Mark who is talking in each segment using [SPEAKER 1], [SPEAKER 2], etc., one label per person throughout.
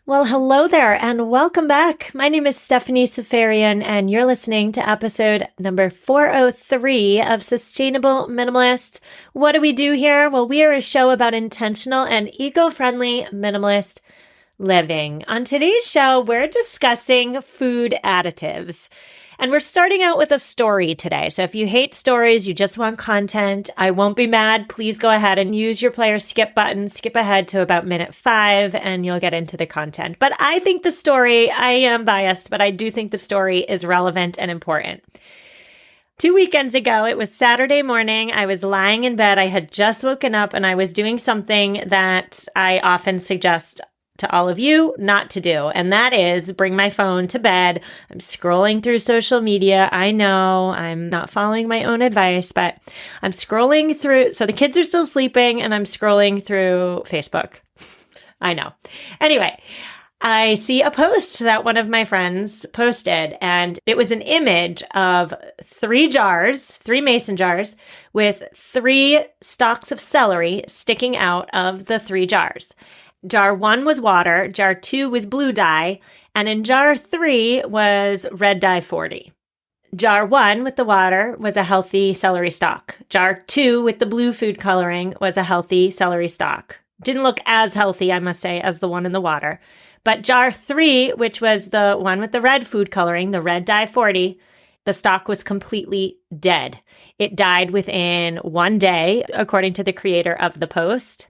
[SPEAKER 1] Well, hello there and welcome back. My name is Stephanie Safarian and you're listening to episode number 403 of Sustainable Minimalist. What do we do here? Well, we are a show about intentional and eco-friendly minimalist living. On today's show, we're discussing food additives. And we're starting out with a story today. So if you hate stories, you just want content, I won't be mad. Please go ahead and use your player skip button, skip ahead to about minute 5, and you'll get into the content. But I think the story, I am biased, but I do think the story is relevant and important. 2 weekends ago, it was Saturday morning. I was lying in bed. I had just woken up and I was doing something that I often suggest to all of you not to do, and that is bring my phone to bed. I'm scrolling through social media. I know I'm not following my own advice, but I'm scrolling through. So the kids are still sleeping and I'm scrolling through Facebook. I know. Anyway, I see a post that one of my friends posted, and it was an image of 3 mason jars with 3 stalks of celery sticking out of the 3 jars. Jar 1 was water, jar 2 was blue dye, and in jar 3 was red dye 40. Jar 1 with the water was a healthy celery stalk. Jar 2 with the blue food coloring was a healthy celery stalk. Didn't look as healthy, I must say, as the one in the water. But jar 3, which was the one with the red food coloring, the red dye 40, the stalk was completely dead. It died within 1 day, according to the creator of the post.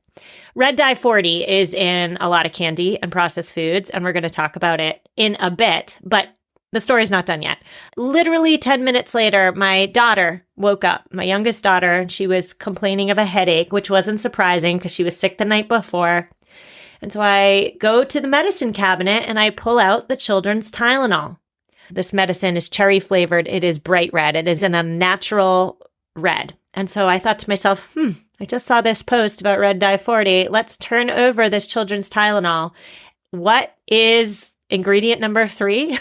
[SPEAKER 1] Red dye 40 is in a lot of candy and processed foods, and we're going to talk about it in a bit, but the story's not done yet. Literally 10 minutes later, my daughter woke up, my youngest daughter, and she was complaining of a headache, which wasn't surprising because she was sick the night before. And so I go to the medicine cabinet and I pull out the children's Tylenol. This medicine is cherry flavored. It is bright red. It is in a natural red. And so I thought to myself, I just saw this post about red dye 40. Let's turn over this children's Tylenol. What is ingredient number 3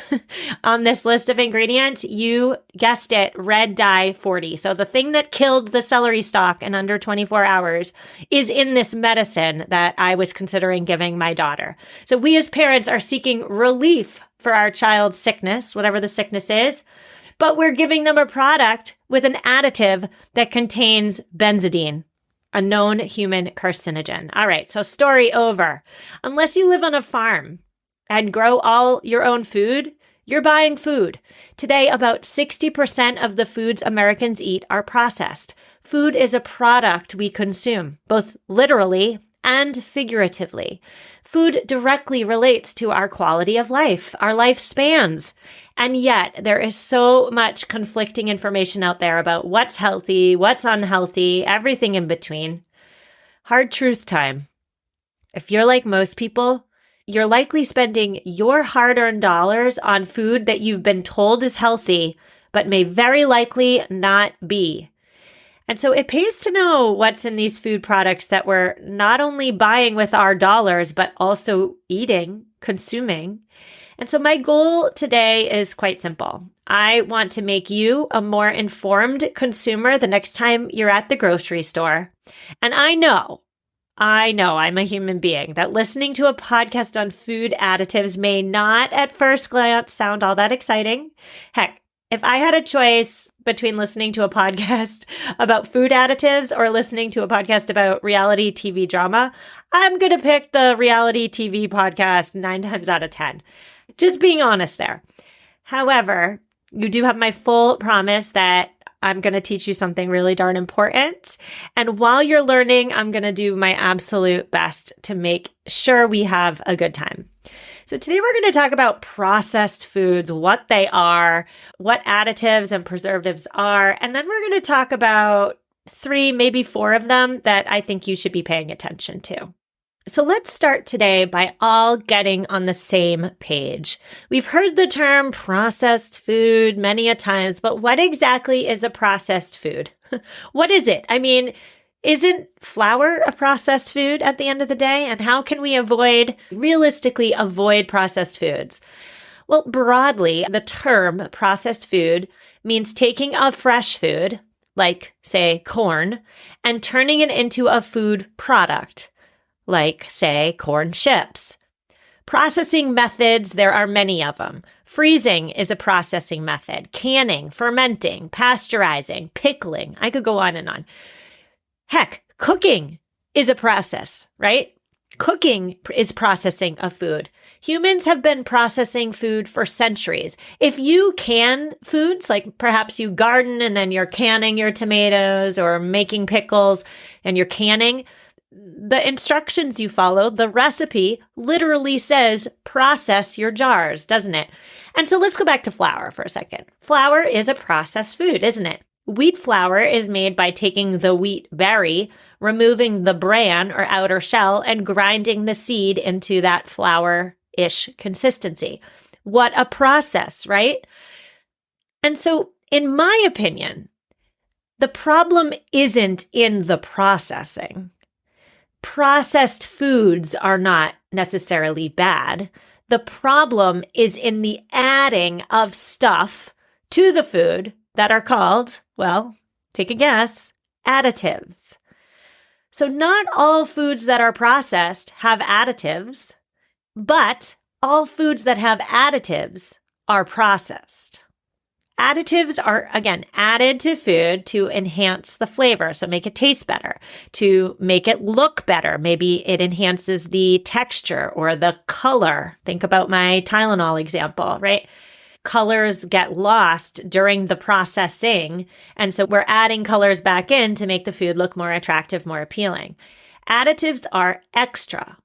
[SPEAKER 1] on this list of ingredients? You guessed it, red dye 40. So the thing that killed the celery stalk in under 24 hours is in this medicine that I was considering giving my daughter. So we as parents are seeking relief for our child's sickness, whatever the sickness is, but we're giving them a product with an additive that contains benzodiazepine, a known human carcinogen. All right, so story over. Unless you live on a farm and grow all your own food, you're buying food. Today, about 60% of the foods Americans eat are processed. Food is a product we consume, both literally and figuratively. Food directly relates to our quality of life, our lifespans. And yet there is so much conflicting information out there about what's healthy, what's unhealthy, everything in between. Hard truth time. If you're like most people, you're likely spending your hard-earned dollars on food that you've been told is healthy, but may very likely not be. And so it pays to know what's in these food products that we're not only buying with our dollars, but also eating, consuming. And so my goal today is quite simple. I want to make you a more informed consumer the next time you're at the grocery store. And I know I'm a human being, that listening to a podcast on food additives may not at first glance sound all that exciting. Heck, if I had a choice between listening to a podcast about food additives or listening to a podcast about reality TV drama, I'm going to pick the reality TV podcast 9 times out of 10. Just being honest there. However, you do have my full promise that I'm going to teach you something really darn important. And while you're learning, I'm going to do my absolute best to make sure we have a good time. So today we're going to talk about processed foods, what they are, what additives and preservatives are, and then we're going to talk about 3, maybe 4 of them that I think you should be paying attention to. So let's start today by all getting on the same page. We've heard the term processed food many a times, but what exactly is a processed food? What is it? I mean, isn't flour a processed food at the end of the day? And how can we realistically avoid processed foods? Well, broadly, the term processed food means taking a fresh food, like, say, corn, and turning it into a food product, like, say, corn chips. Processing methods, there are many of them. Freezing is a processing method. Canning, fermenting, pasteurizing, pickling. I could go on and on. Heck, cooking is a process, right? Cooking is processing of food. Humans have been processing food for centuries. If you can foods, like perhaps you garden and then you're canning your tomatoes or making pickles and you're canning, the instructions you follow, the recipe literally says process your jars, doesn't it? And so let's go back to flour for a second. Flour is a processed food, isn't it? Wheat flour is made by taking the wheat berry, removing the bran or outer shell, and grinding the seed into that flour-ish consistency. What a process, right? And so, in my opinion, the problem isn't in the processing. Processed foods are not necessarily bad. The problem is in the adding of stuff to the food that are called, well, take a guess, additives. So not all foods that are processed have additives, but all foods that have additives are processed. Additives are, again, added to food to enhance the flavor, so make it taste better, to make it look better. Maybe it enhances the texture or the color. Think about my Tylenol example, right? Colors get lost during the processing, and so we're adding colors back in to make the food look more attractive, more appealing. Additives are extra.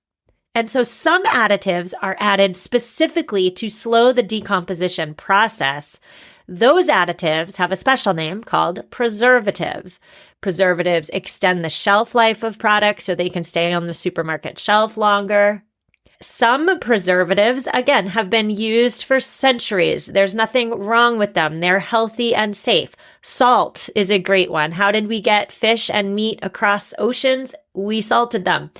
[SPEAKER 1] And so some additives are added specifically to slow the decomposition process. Those additives have a special name called preservatives. Preservatives extend the shelf life of products so they can stay on the supermarket shelf longer. Some preservatives, again, have been used for centuries. There's nothing wrong with them. They're healthy and safe. Salt is a great one. How did we get fish and meat across oceans? We salted them.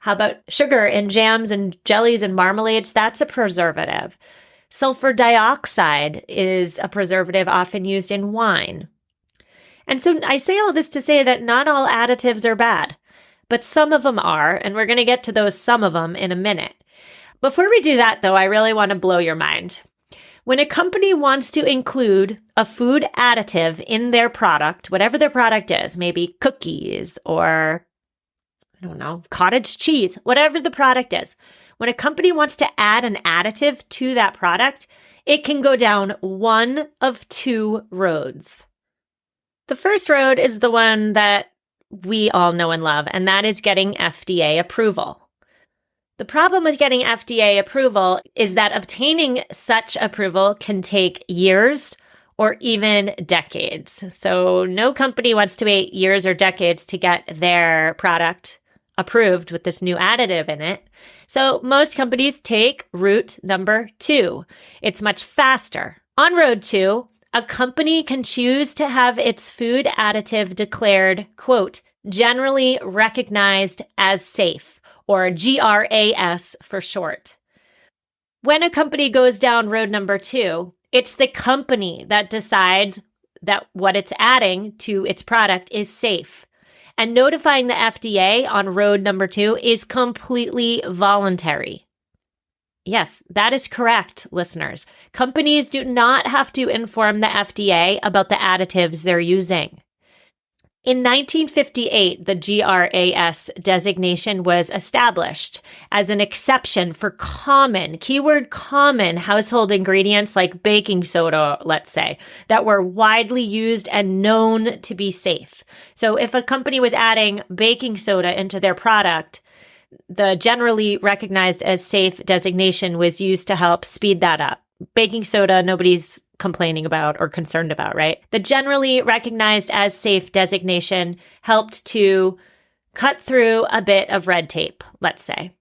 [SPEAKER 1] How about sugar in jams and jellies and marmalades? That's a preservative. Sulfur dioxide is a preservative often used in wine. And so I say all this to say that not all additives are bad, but some of them are, and we're going to get to those some of them in a minute. Before we do that, though, I really want to blow your mind. When a company wants to include a food additive in their product, whatever their product is, maybe cookies or, I don't know, cottage cheese, whatever the product is, when a company wants to add an additive to that product, it can go down one of two roads. The first road is the one that we all know and love, and that is getting FDA approval. The problem with getting FDA approval is that obtaining such approval can take years or even decades. So no company wants to wait years or decades to get their product approved with this new additive in it. So most companies take route number 2. It's much faster. On road 2, a company can choose to have its food additive declared, quote, generally recognized as safe, or GRAS for short. When a company goes down road number 2, it's the company that decides that what it's adding to its product is safe. And notifying the FDA on road number 2 is completely voluntary. Yes, that is correct, listeners. Companies do not have to inform the FDA about the additives they're using. In 1958, the GRAS designation was established as an exception for common, keyword common, household ingredients like baking soda, let's say, that were widely used and known to be safe. So if a company was adding baking soda into their product, the generally recognized as safe designation was used to help speed that up. Baking soda, nobody's complaining about or concerned about, right? The generally recognized as safe designation helped to cut through a bit of red tape, let's say.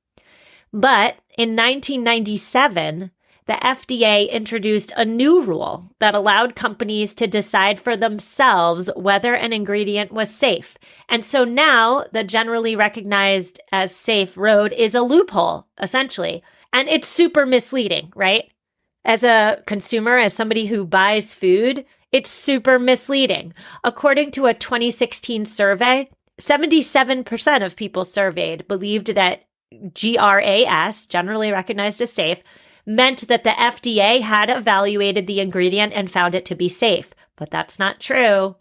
[SPEAKER 1] But in 1997, the FDA introduced a new rule that allowed companies to decide for themselves whether an ingredient was safe. And so now the generally recognized as safe road is a loophole, essentially. And it's super misleading, right? As a consumer, as somebody who buys food, it's super misleading. According to a 2016 survey, 77% of people surveyed believed that GRAS, generally recognized as safe, meant that the FDA had evaluated the ingredient and found it to be safe. But that's not true.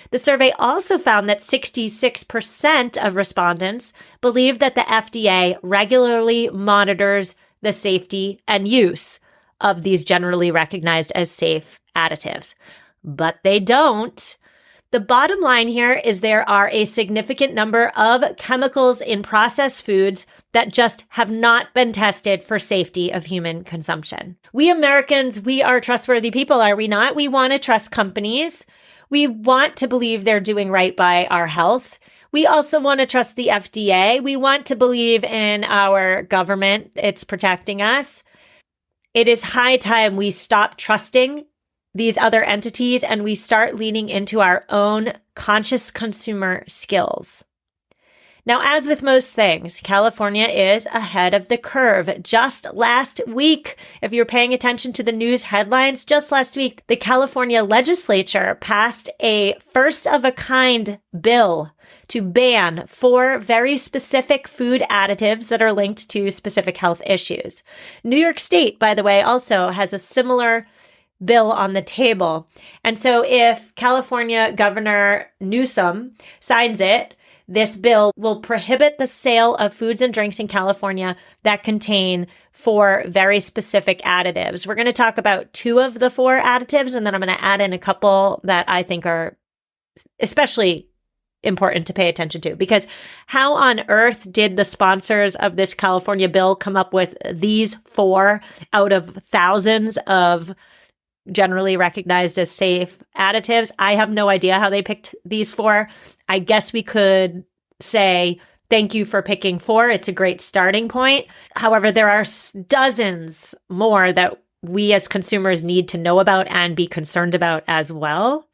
[SPEAKER 1] The survey also found that 66% of respondents believed that the FDA regularly monitors the safety and use of these generally recognized as safe additives. But they don't. The bottom line here is there are a significant number of chemicals in processed foods that just have not been tested for safety of human consumption. We Americans, we are trustworthy people, are we not? We want to trust companies. We want to believe they're doing right by our health. We also want to trust the FDA. We want to believe in our government. It's protecting us. It is high time we stop trusting these other entities and we start leaning into our own conscious consumer skills. Now, as with most things, California is ahead of the curve. Just last week, if you're paying attention to the news headlines, just last week, the California legislature passed a first-of-a-kind bill to ban 4 very specific food additives that are linked to specific health issues. New York State, by the way, also has a similar bill on the table. And so if California Governor Newsom signs it, this bill will prohibit the sale of foods and drinks in California that contain 4 very specific additives. We're going to talk about 2 of the 4 additives, and then I'm going to add in a couple that I think are especially important to pay attention to. Because how on earth did the sponsors of this California bill come up with these 4 out of thousands of generally recognized as safe additives? I have no idea how they picked these 4. I guess we could say, thank you for picking 4. It's a great starting point. However, there are dozens more that we as consumers need to know about and be concerned about as well.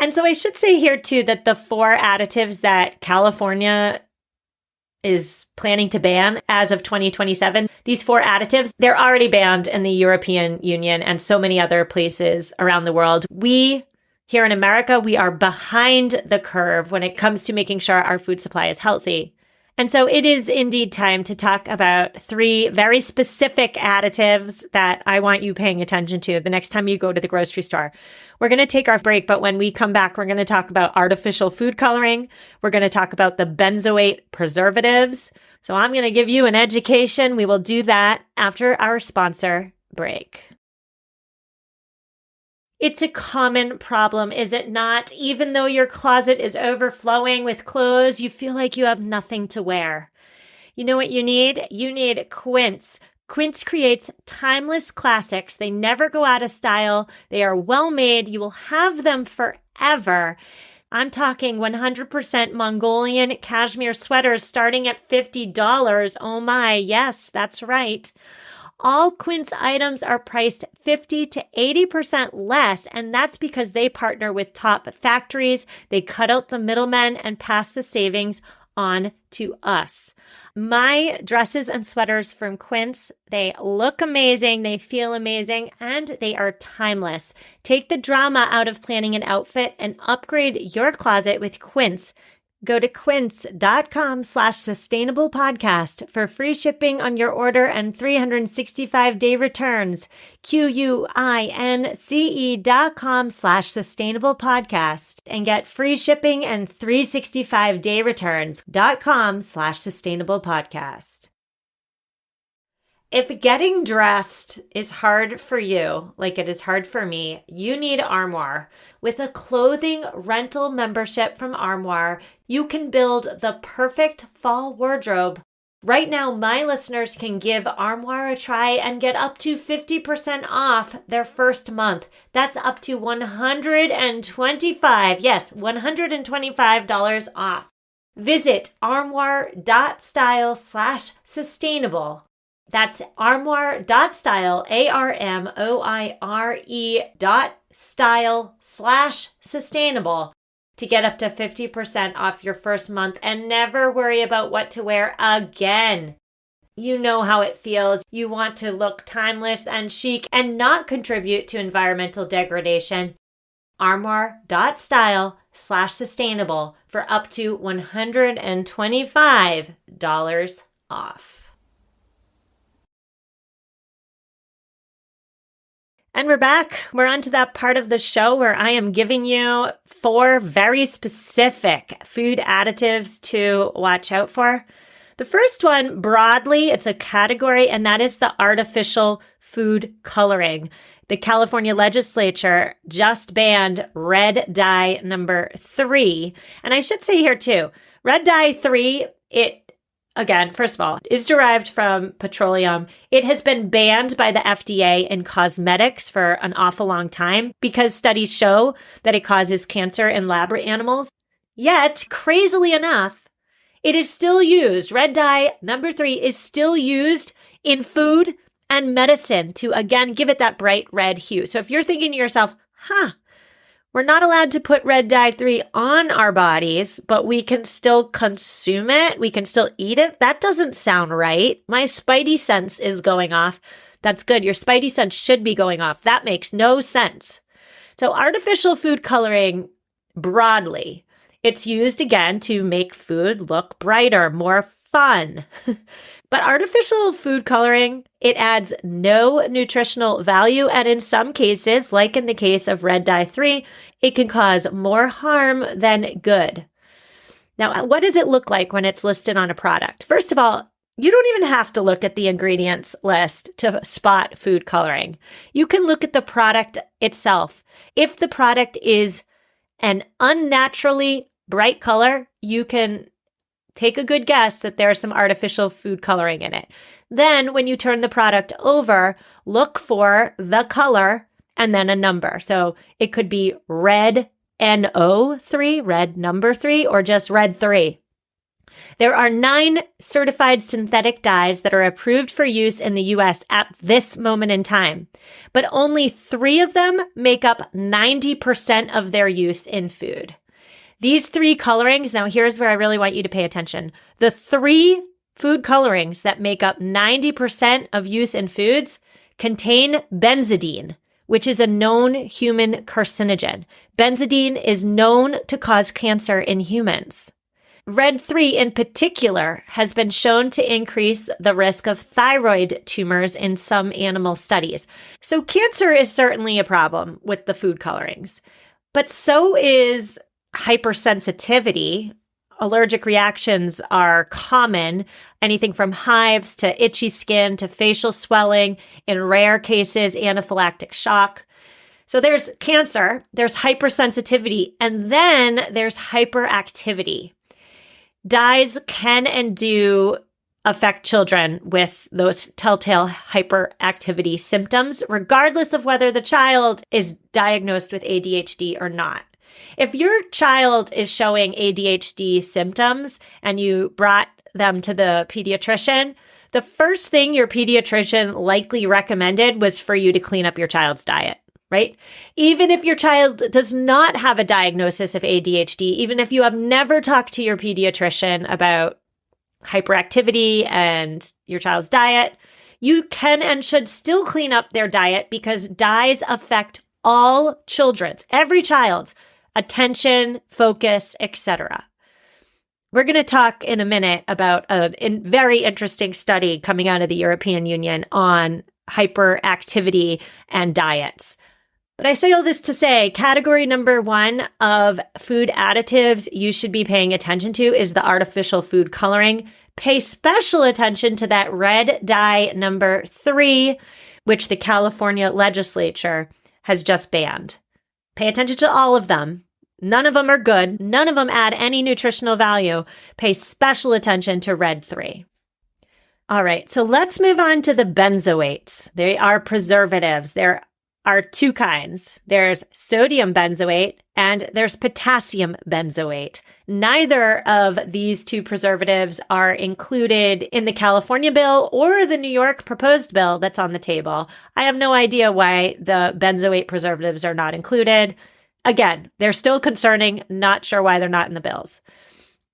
[SPEAKER 1] And so I should say here too that the 4 additives that California is planning to ban as of 2027. These 4 additives, they're already banned in the European Union and so many other places around the world. We, here in America, we are behind the curve when it comes to making sure our food supply is healthy. And so it is indeed time to talk about 3 very specific additives that I want you paying attention to the next time you go to the grocery store. We're going to take our break, but when we come back, we're going to talk about artificial food coloring. We're going to talk about the benzoate preservatives. So I'm going to give you an education. We will do that after our sponsor break. It's a common problem, is it not? Even though your closet is overflowing with clothes, you feel like you have nothing to wear. You know what you need? You need Quince. Quince creates timeless classics. They never go out of style. They are well made. You will have them forever. I'm talking 100% Mongolian cashmere sweaters starting at $50. Oh my, yes, that's right. All Quince items are priced 50 to 80% less, and that's because they partner with top factories. They cut out the middlemen and pass the savings on to us. My dresses and sweaters from Quince, they look amazing, they feel amazing, and they are timeless. Take the drama out of planning an outfit and upgrade your closet with Quince. Go to quince.com/sustainablepodcast for free shipping on your order and 365-day returns. QUINCE.com/sustainablepodcast and get free shipping and 365-day returns. .com/sustainablepodcast. If getting dressed is hard for you, like it is hard for me, you need Armoire. With a clothing rental membership from Armoire, you can build the perfect fall wardrobe. Right now, my listeners can give Armoire a try and get up to 50% off their first month. That's up to $125 off. Visit armoire.style/sustainable. That's armoire.style, ARMOIRE.style/sustainable to get up to 50% off your first month and never worry about what to wear again. You know how it feels. You want to look timeless and chic and not contribute to environmental degradation. Armoire.style/sustainable for up to $125 off. And we're back. We're on to that part of the show where I am giving you 4 very specific food additives to watch out for. The first one, broadly, it's a category, and that is the artificial food coloring. The California legislature just banned red dye number 3. And I should say here too, red dye 3, again, first of all, is derived from petroleum. It has been banned by the FDA in cosmetics for an awful long time because studies show that it causes cancer in lab animals. Yet, crazily enough, it is still used. Red dye number 3 is still used in food and medicine to, again, give it that bright red hue. So if you're thinking to yourself, we're not allowed to put red dye 3 on our bodies, but we can still consume it. We can still eat it. That doesn't sound right. My spidey sense is going off. That's good. Your spidey sense should be going off. That makes no sense. So artificial food coloring, broadly, it's used again to make food look brighter, more fun. But artificial food coloring, it adds no nutritional value. And in some cases, like in the case of red dye 3, it can cause more harm than good. Now, what does it look like when it's listed on a product? First of all, you don't even have to look at the ingredients list to spot food coloring. You can look at the product itself. If the product is an unnaturally bright color, you can take a good guess that there's some artificial food coloring in it. Then when you turn the product over, look for the color and then a number. So it could be red NO3, red number 3, or just red 3. There are 9 certified synthetic dyes that are approved for use in the US at this moment in time, but only 3 of them make up 90% of their use in food. These 3 colorings, now here's where I really want you to pay attention. The 3 food colorings that make up 90% of use in foods contain benzidine, which is a known human carcinogen. Benzidine is known to cause cancer in humans. Red 3 in particular has been shown to increase the risk of thyroid tumors in some animal studies. So cancer is certainly a problem with the food colorings, but so is hypersensitivity. Allergic reactions are common, anything from hives to itchy skin to facial swelling, in rare cases, anaphylactic shock. So there's cancer, there's hypersensitivity, and then there's hyperactivity. Dyes can and do affect children with those telltale hyperactivity symptoms, regardless of whether the child is diagnosed with ADHD or not. If your child is showing ADHD symptoms and you brought them to the pediatrician, the first thing your pediatrician likely recommended was for you to clean up your child's diet, right? Even if your child does not have a diagnosis of ADHD, even if you have never talked to your pediatrician about hyperactivity and your child's diet, you can and should still clean up their diet because dyes affect all children's, every child's attention, focus, etc. We're going to talk in a minute about a very interesting study coming out of the European Union on hyperactivity and diets. But I say all this to say, category number 1 of food additives you should be paying attention to is the artificial food coloring. Pay special attention to that red dye number 3, which the California legislature has just banned. Pay attention to all of them. None of them are good. None of them add any nutritional value. Pay special attention to red 3. All right, so let's move on to the benzoates. They are preservatives. There are 2 kinds. There's sodium benzoate and there's potassium benzoate. Neither of these 2 preservatives are included in the California bill or the New York proposed bill that's on the table. I have no idea why the benzoate preservatives are not included. Again, they're still concerning, not sure why they're not in the bills.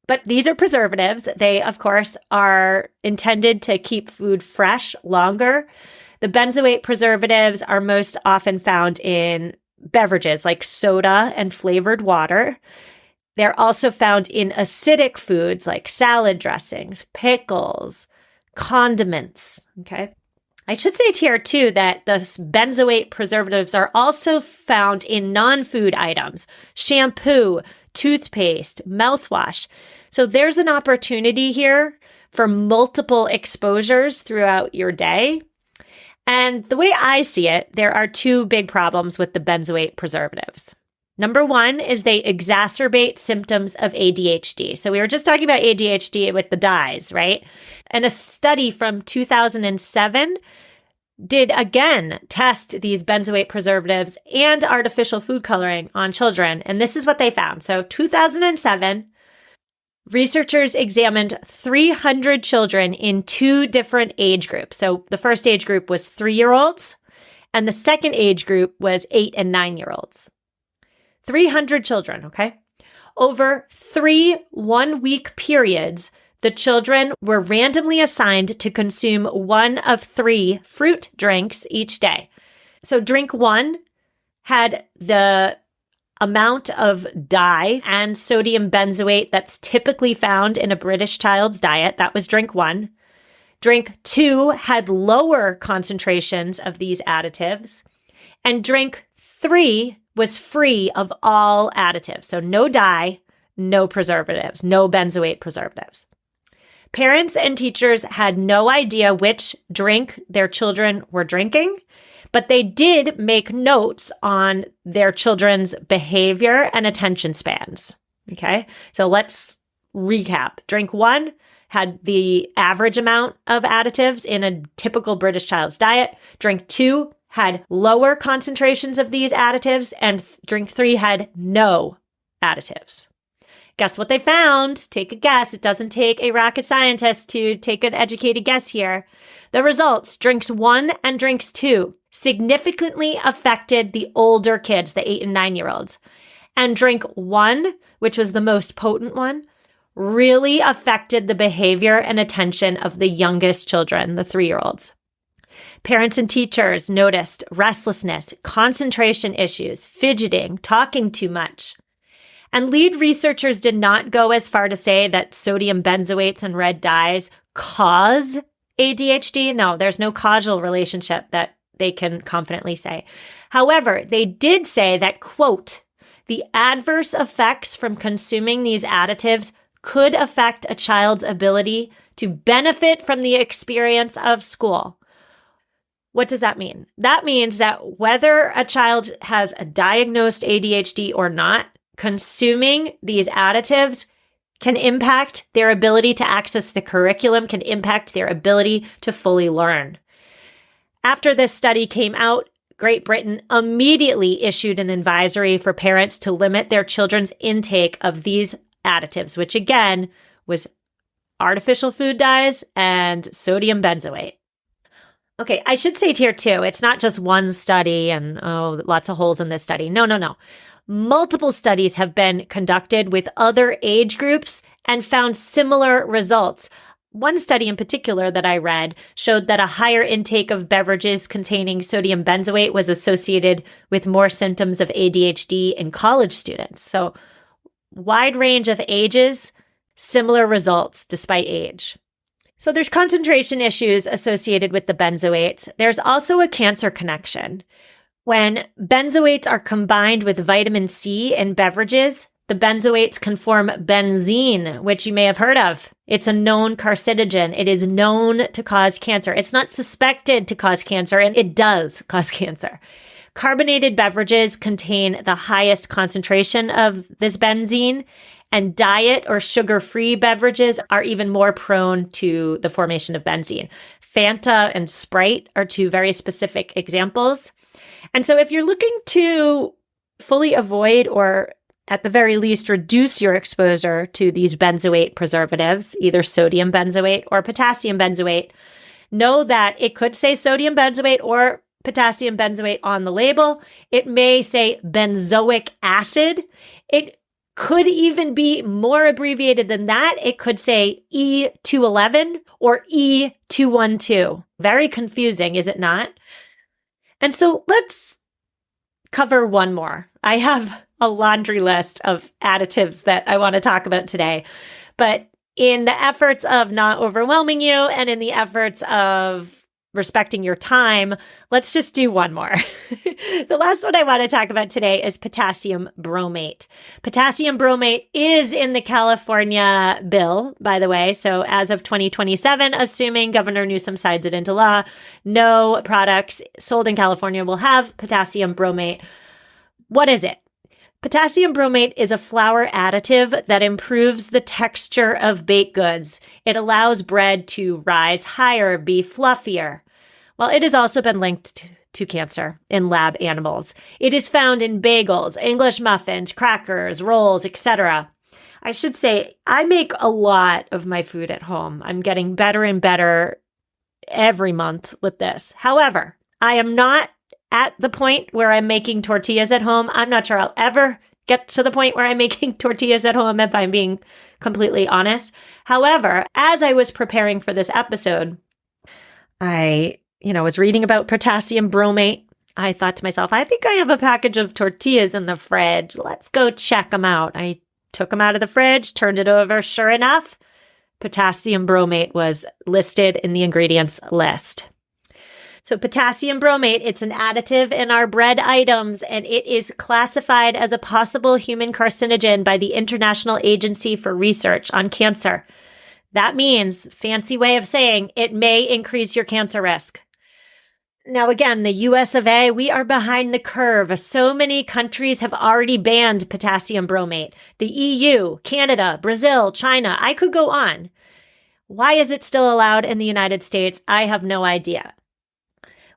[SPEAKER 1] But these are preservatives. They, of course, are intended to keep food fresh longer. The benzoate preservatives are most often found in beverages like soda and flavored water. They're also found in acidic foods like salad dressings, pickles, condiments. Okay. I should say it here too that the benzoate preservatives are also found in non-food items, shampoo, toothpaste, mouthwash. So there's an opportunity here for multiple exposures throughout your day. And the way I see it, there are two big problems with the benzoate preservatives. Number one is they exacerbate symptoms of ADHD. So we were just talking about ADHD with the dyes, right? And a study from 2007 did again test these benzoate preservatives and artificial food coloring on children. And this is what they found. So 2007, researchers examined 300 children in two different age groups. So the first age group was 3-year-olds, and the second age group was 8 and 9-year-olds. 300 children, okay? Over 3 one-week periods, the children were randomly assigned to consume one of 3 fruit drinks each day. So drink 1 had the amount of dye and sodium benzoate that's typically found in a British child's diet. That was drink 1. Drink 2 had lower concentrations of these additives. And drink 3 was free of all additives. So no dye, no preservatives, no benzoate preservatives. Parents and teachers had no idea which drink their children were drinking, but they did make notes on their children's behavior and attention spans. Okay, so let's recap. Drink 1 had the average amount of additives in a typical British child's diet. Drink 2 had lower concentrations of these additives, and drink 3 had no additives. Guess what they found? Take a guess. It doesn't take a rocket scientist to take an educated guess here. The results, drinks 1 and drinks 2 significantly affected the older kids, the 8 and 9-year-olds. And drink 1, which was the most potent one, really affected the behavior and attention of the youngest children, the 3-year-olds. Parents and teachers noticed restlessness, concentration issues, fidgeting, talking too much. And lead researchers did not go as far to say that sodium benzoates and red dyes cause ADHD. No, there's no causal relationship that they can confidently say. However, they did say that, quote, the adverse effects from consuming these additives could affect a child's ability to benefit from the experience of school. What does that mean? That means that whether a child has a diagnosed ADHD or not, consuming these additives can impact their ability to access the curriculum, can impact their ability to fully learn. After this study came out, Great Britain immediately issued an advisory for parents to limit their children's intake of these additives, which again was artificial food dyes and sodium benzoate. Okay, I should say here too, it's not just one study and lots of holes in this study. No. Multiple studies have been conducted with other age groups and found similar results. One study in particular that I read showed that a higher intake of beverages containing sodium benzoate was associated with more symptoms of ADHD in college students. So, wide range of ages, similar results despite age. So there's concentration issues associated with the benzoates. There's also a cancer connection. When benzoates are combined with vitamin C in beverages, the benzoates can form benzene, which you may have heard of. It's a known carcinogen. It is known to cause cancer. It's not suspected to cause cancer, and it does cause cancer. Carbonated beverages contain the highest concentration of this benzene, and diet or sugar-free beverages are even more prone to the formation of benzene. Fanta and Sprite are two very specific examples. And so if you're looking to fully avoid or at the very least reduce your exposure to these benzoate preservatives, either sodium benzoate or potassium benzoate, know that it could say sodium benzoate or potassium benzoate on the label. It may say benzoic acid. It could even be more abbreviated than that. It could say E211 or E212. Very confusing, is it not? And so let's cover one more. I have a laundry list of additives that I want to talk about today, but in the efforts of not overwhelming you and in the efforts of respecting your time, let's just do one more. The last one I want to talk about today is potassium bromate. Potassium bromate is in the California bill, by the way. So as of 2027, assuming Governor Newsom signs it into law, no products sold in California will have potassium bromate. What is it? Potassium bromate is a flour additive that improves the texture of baked goods. It allows bread to rise higher, be fluffier. Well, it has also been linked to cancer in lab animals. It is found in bagels, English muffins, crackers, rolls, etc. I should say, I make a lot of my food at home. I'm getting better and better every month with this. However, I am not at the point where I'm making tortillas at home. I'm not sure I'll ever get to the point where I'm making tortillas at home, if I'm being completely honest. However, as I was preparing for this episode, I was reading about potassium bromate. I thought to myself, I think I have a package of tortillas in the fridge. Let's go check them out. I took them out of the fridge, turned it over. Sure enough, potassium bromate was listed in the ingredients list. So potassium bromate, it's an additive in our bread items, and it is classified as a possible human carcinogen by the International Agency for Research on Cancer. That means, fancy way of saying, it may increase your cancer risk. Now, again, the US of A, we are behind the curve. So many countries have already banned potassium bromate. The EU, Canada, Brazil, China, I could go on. Why is it still allowed in the United States? I have no idea.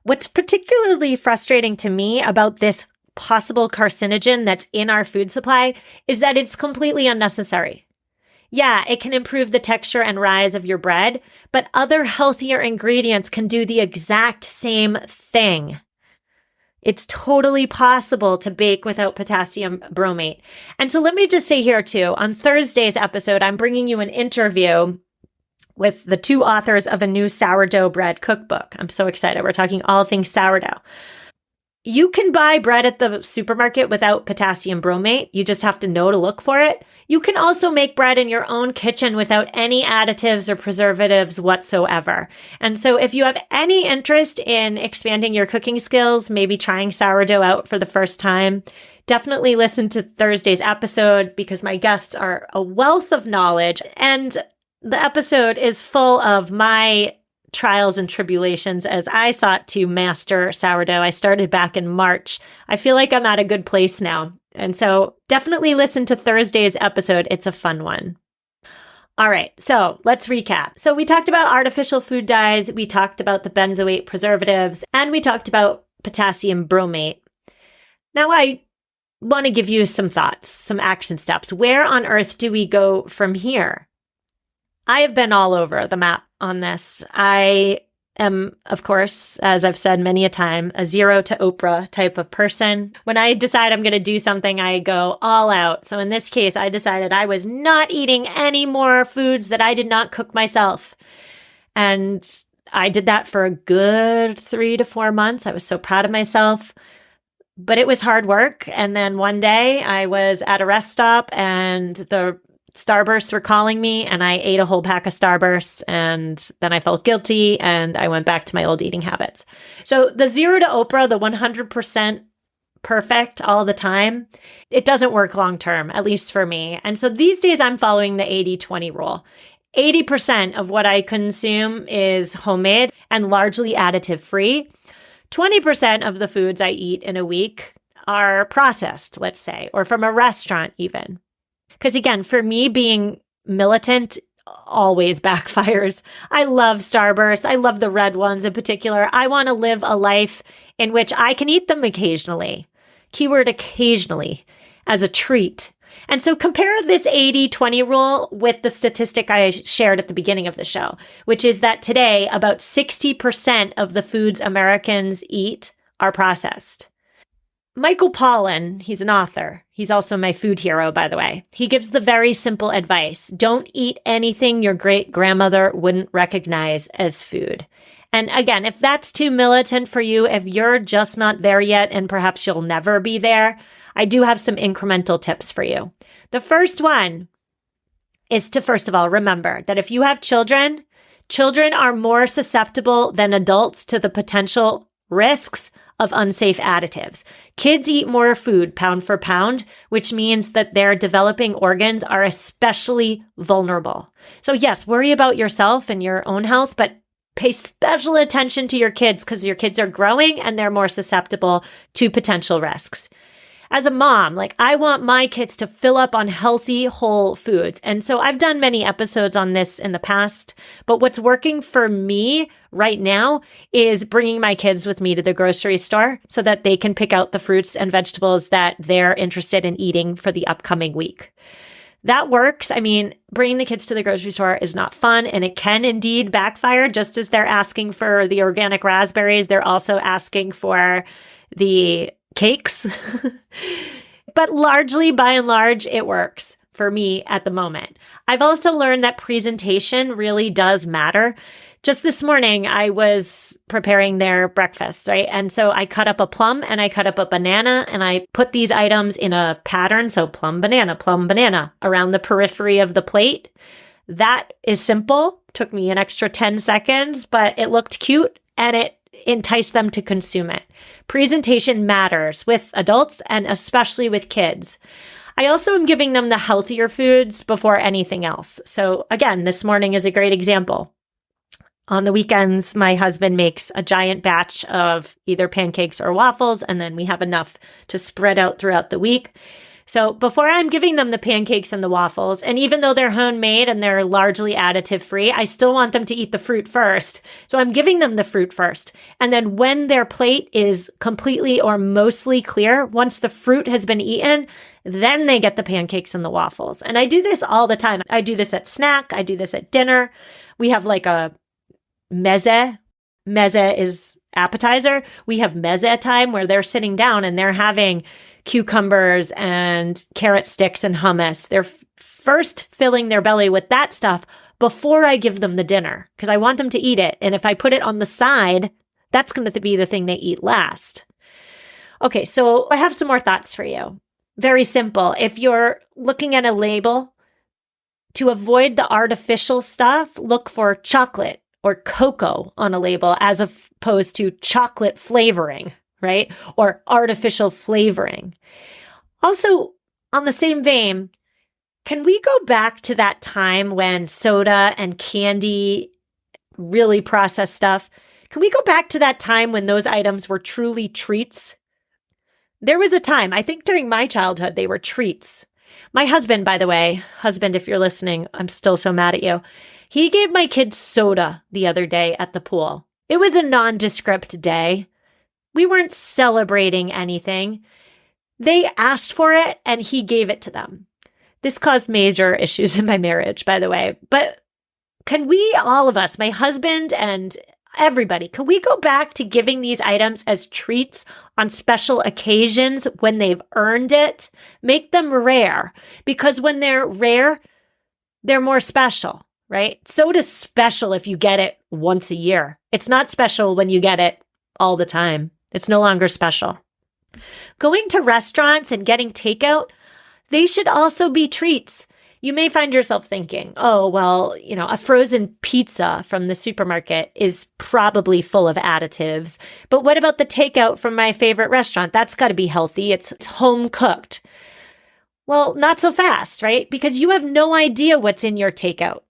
[SPEAKER 1] What's particularly frustrating to me about this possible carcinogen that's in our food supply is that it's completely unnecessary. Yeah, it can improve the texture and rise of your bread, but other healthier ingredients can do the exact same thing. It's totally possible to bake without potassium bromate. And so let me just say here too, on Thursday's episode, I'm bringing you an interview with the two authors of a new sourdough bread cookbook. I'm so excited. We're talking all things sourdough. You can buy bread at the supermarket without potassium bromate. You just have to know to look for it. You can also make bread in your own kitchen without any additives or preservatives whatsoever. And so if you have any interest in expanding your cooking skills, maybe trying sourdough out for the first time, definitely listen to Thursday's episode because my guests are a wealth of knowledge. And the episode is full of my trials and tribulations as I sought to master sourdough. I started back in March. I feel like I'm at a good place now. And so definitely listen to Thursday's episode. It's a fun one. All right, so let's recap. So we talked about artificial food dyes, we talked about the benzoate preservatives, and we talked about potassium bromate. Now I want to give you some thoughts, some action steps. Where on earth do we go from here? I have been all over the map on this. I am, of course, as I've said many a time, a zero to Oprah type of person. When I decide I'm going to do something, I go all out. So in this case, I decided I was not eating any more foods that I did not cook myself. And I did that for a good 3 to 4 months. I was so proud of myself. But it was hard work. And then one day I was at a rest stop and the Starbursts were calling me and I ate a whole pack of Starbursts and then I felt guilty and I went back to my old eating habits. So the 0 to Oprah, the 100% perfect all the time, it doesn't work long term, at least for me. And so these days I'm following the 80-20 rule. 80% of what I consume is homemade and largely additive free. 20% of the foods I eat in a week are processed, let's say, or from a restaurant even. Because again, for me, being militant always backfires. I love Starbursts. I love the red ones in particular. I want to live a life in which I can eat them occasionally. Keyword occasionally, as a treat. And so compare this 80-20 rule with the statistic I shared at the beginning of the show, which is that today about 60% of the foods Americans eat are processed. Michael Pollan, he's an author. He's also my food hero, by the way. He gives the very simple advice. Don't eat anything your great-grandmother wouldn't recognize as food. And again, if that's too militant for you, if you're just not there yet, and perhaps you'll never be there, I do have some incremental tips for you. The first one, is to, first of all, remember that if you have children, children are more susceptible than adults to the potential risks of unsafe additives. Kids eat more food pound for pound, which means that their developing organs are especially vulnerable. So yes, worry about yourself and your own health, but pay special attention to your kids because your kids are growing and they're more susceptible to potential risks. As a mom, I want my kids to fill up on healthy, whole foods. And so I've done many episodes on this in the past, but what's working for me right now is bringing my kids with me to the grocery store so that they can pick out the fruits and vegetables that they're interested in eating for the upcoming week. That works. I mean, bringing the kids to the grocery store is not fun, and it can indeed backfire. Just as they're asking for the organic raspberries, they're also asking for the cakes. But largely, by and large, it works for me at the moment. I've also learned that presentation really does matter. Just this morning, I was preparing their breakfast, right? And so I cut up a plum and I cut up a banana and I put these items in a pattern. So plum, banana around the periphery of the plate. That is simple. Took me an extra 10 seconds, but it looked cute and it entice them to consume it. Presentation matters with adults and especially with kids. I also am giving them the healthier foods before anything else. So again, this morning is a great example. On the weekends, my husband makes a giant batch of either pancakes or waffles, and then we have enough to spread out throughout the week. So before I'm giving them the pancakes and the waffles, and even though they're homemade and they're largely additive free, I still want them to eat the fruit first. So I'm giving them the fruit first. And then when their plate is completely or mostly clear, once the fruit has been eaten, then they get the pancakes and the waffles. And I do this all the time. I do this at snack. I do this at dinner. We have a meze. Meze is appetizer. We have meze time where they're sitting down and they're having cucumbers and carrot sticks and hummus. They're first filling their belly with that stuff before I give them the dinner because I want them to eat it. And if I put it on the side, that's going to be the thing they eat last. Okay, so I have some more thoughts for you. Very simple. If you're looking at a label, to avoid the artificial stuff, look for chocolate or cocoa on a label as opposed to chocolate flavoring, right? Or artificial flavoring. Also, on the same vein, can we go back to that time when soda and candy, really processed stuff, can we go back to that time when those items were truly treats? There was a time, I think during my childhood, they were treats. My husband, by the way, if you're listening, I'm still so mad at you. He gave my kids soda the other day at the pool. It was a nondescript day. We weren't celebrating anything. They asked for it and he gave it to them. This caused major issues in my marriage, by the way. But can we, all of us, my husband and everybody, can we go back to giving these items as treats on special occasions when they've earned it? Make them rare, because when they're rare, they're more special, right? Soda's special if you get it once a year. It's not special when you get it all the time. It's no longer special. Going to restaurants and getting takeout, they should also be treats. You may find yourself thinking, oh, well, a frozen pizza from the supermarket is probably full of additives. But what about the takeout from my favorite restaurant? That's got to be healthy. It's home cooked. Well, not so fast, right? Because you have no idea what's in your takeout.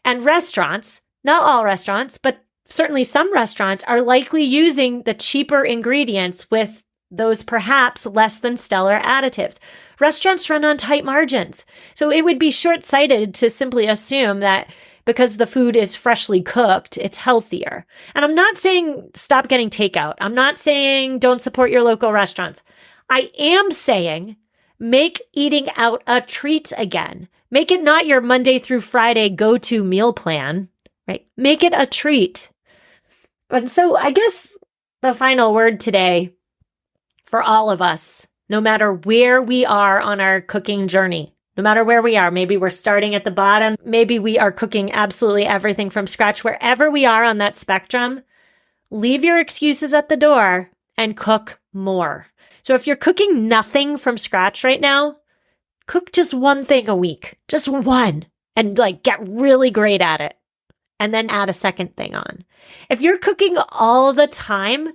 [SPEAKER 1] And restaurants, not all restaurants, but certainly some restaurants are likely using the cheaper ingredients with those perhaps less than stellar additives. Restaurants run on tight margins. So it would be short-sighted to simply assume that because the food is freshly cooked, it's healthier. And I'm not saying stop getting takeout. I'm not saying don't support your local restaurants. I am saying make eating out a treat again. Make it not your Monday through Friday go-to meal plan, right? Make it a treat. And so I guess the final word today for all of us, no matter where we are on our cooking journey, no matter where we are, maybe we're starting at the bottom, maybe we are cooking absolutely everything from scratch, wherever we are on that spectrum, leave your excuses at the door and cook more. So if you're cooking nothing from scratch right now, cook just one thing a week, just one, and like get really great at it, and then add a second thing on. If you're cooking all the time,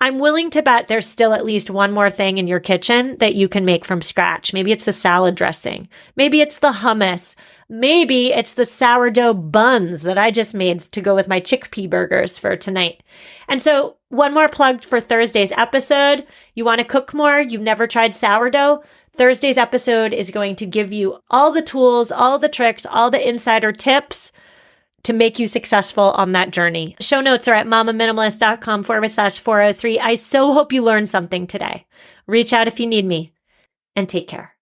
[SPEAKER 1] I'm willing to bet there's still at least one more thing in your kitchen that you can make from scratch. Maybe it's the salad dressing. Maybe it's the hummus. Maybe it's the sourdough buns that I just made to go with my chickpea burgers for tonight. And so one more plug for Thursday's episode. You want to cook more? You've never tried sourdough? Thursday's episode is going to give you all the tools, all the tricks, all the insider tips to make you successful on that journey. Show notes are at mamaminimalist.com/403. I so hope you learned something today. Reach out if you need me, and take care.